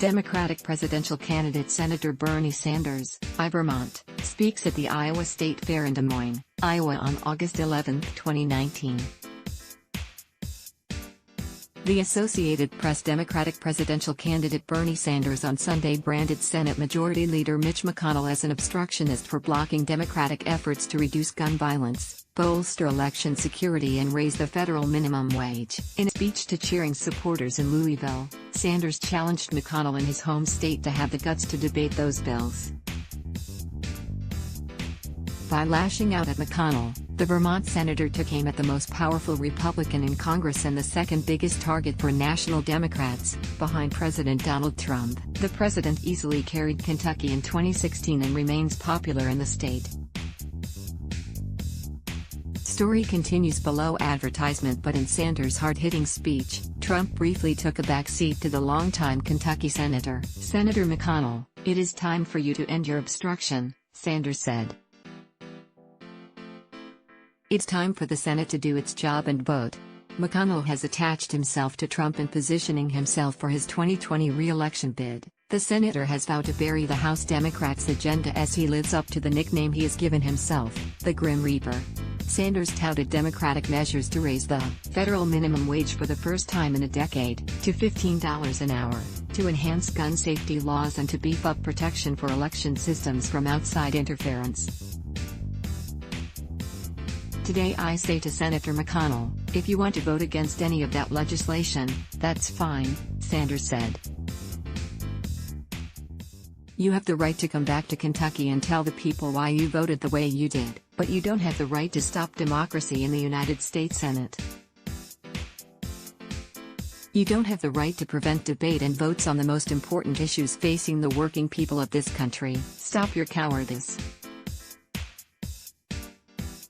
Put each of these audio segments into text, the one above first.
Democratic presidential candidate Senator Bernie Sanders, I Vermont, speaks at the Iowa State Fair in Des Moines, Iowa on August 11, 2019. The Associated Press Democratic presidential candidate Bernie Sanders on Sunday branded Senate Majority Leader Mitch McConnell as an obstructionist for blocking Democratic efforts to reduce gun violence, bolster election security and raise the federal minimum wage. In a speech to cheering supporters in Louisville, Sanders challenged McConnell in his home state to have the guts to debate those bills. By lashing out at McConnell, the Vermont senator took aim at the most powerful Republican in Congress and the second biggest target for national Democrats, behind President Donald Trump. The president easily carried Kentucky in 2016 and remains popular in the state. Story continues below advertisement. But in Sanders' hard-hitting speech, Trump briefly took a back seat to the longtime Kentucky senator. Senator McConnell, it is time for you to end your obstruction, Sanders said. It's time for the Senate to do its job and vote. McConnell has attached himself to Trump in positioning himself for his 2020 re-election bid. The senator has vowed to bury the House Democrats' agenda as he lives up to the nickname he has given himself, the Grim Reaper. Sanders touted Democratic measures to raise the federal minimum wage for the first time in a decade, to $15 an hour, to enhance gun safety laws and to beef up protection for election systems from outside interference. Today I say to Senator McConnell, if you want to vote against any of that legislation, that's fine, Sanders said. You have the right to come back to Kentucky and tell the people why you voted the way you did, but you don't have the right to stop democracy in the United States Senate. You don't have the right to prevent debate and votes on the most important issues facing the working people of this country. Stop your cowardice.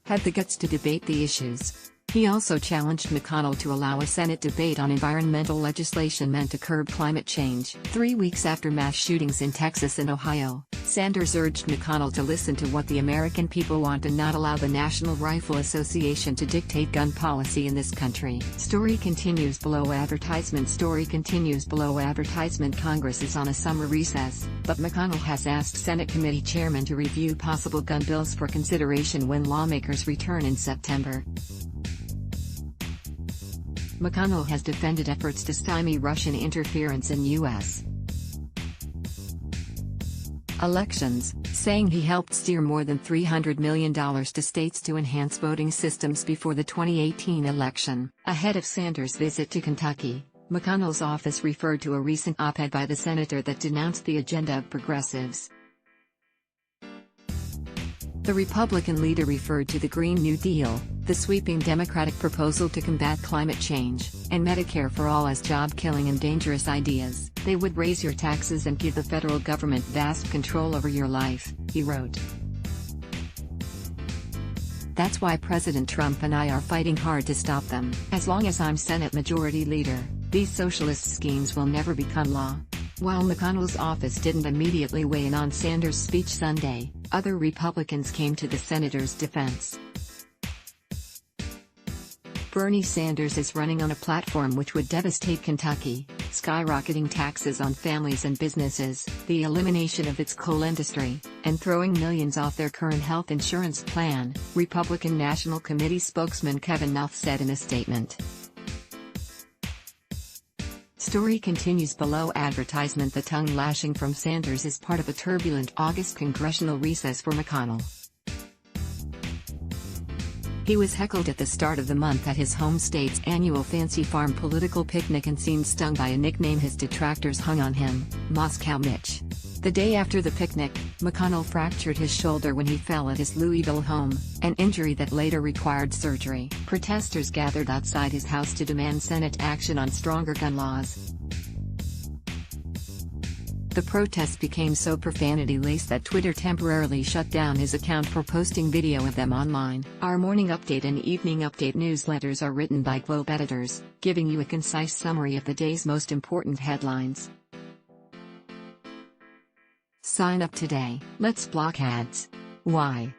Have the guts to debate the issues. He also challenged McConnell to allow a Senate debate on environmental legislation meant to curb climate change. 3 weeks after mass shootings in Texas and Ohio, Sanders urged McConnell to listen to what the American people want and not allow the National Rifle Association to dictate gun policy in this country. Story continues below advertisement. Story continues below advertisement. Congress is on a summer recess, but McConnell has asked Senate committee chairmen to review possible gun bills for consideration when lawmakers return in September. McConnell has defended efforts to stymie Russian interference in U.S. elections, saying he helped steer more than $300 million to states to enhance voting systems before the 2018 election. Ahead of Sanders' visit to Kentucky, McConnell's office referred to a recent op-ed by the senator that denounced the agenda of progressives. The Republican leader referred to the Green New Deal, the sweeping Democratic proposal to combat climate change, and Medicare for all as job-killing and dangerous ideas. They would raise your taxes and give the federal government vast control over your life, he wrote. That's why President Trump and I are fighting hard to stop them. As long as I'm Senate Majority Leader, these socialist schemes will never become law. While McConnell's office didn't immediately weigh in on Sanders' speech Sunday, other Republicans came to the senator's defense. Bernie Sanders is running on a platform which would devastate Kentucky: skyrocketing taxes on families and businesses, the elimination of its coal industry, and throwing millions off their current health insurance plan, Republican National Committee spokesman Kevin Nuth said in a statement. Story continues below advertisement. The tongue lashing from Sanders is part of a turbulent August congressional recess for McConnell. He was heckled at the start of the month at his home state's annual Fancy Farm political picnic and seemed stung by a nickname his detractors hung on him, Moscow Mitch. The day after the picnic, McConnell fractured his shoulder when he fell at his Louisville home, an injury that later required surgery. Protesters gathered outside his house to demand Senate action on stronger gun laws. The protests became so profanity-laced that Twitter temporarily shut down his account for posting video of them online. Our morning update and evening update newsletters are written by Globe editors, giving you a concise summary of the day's most important headlines. Sign up today. Let's block ads. Why?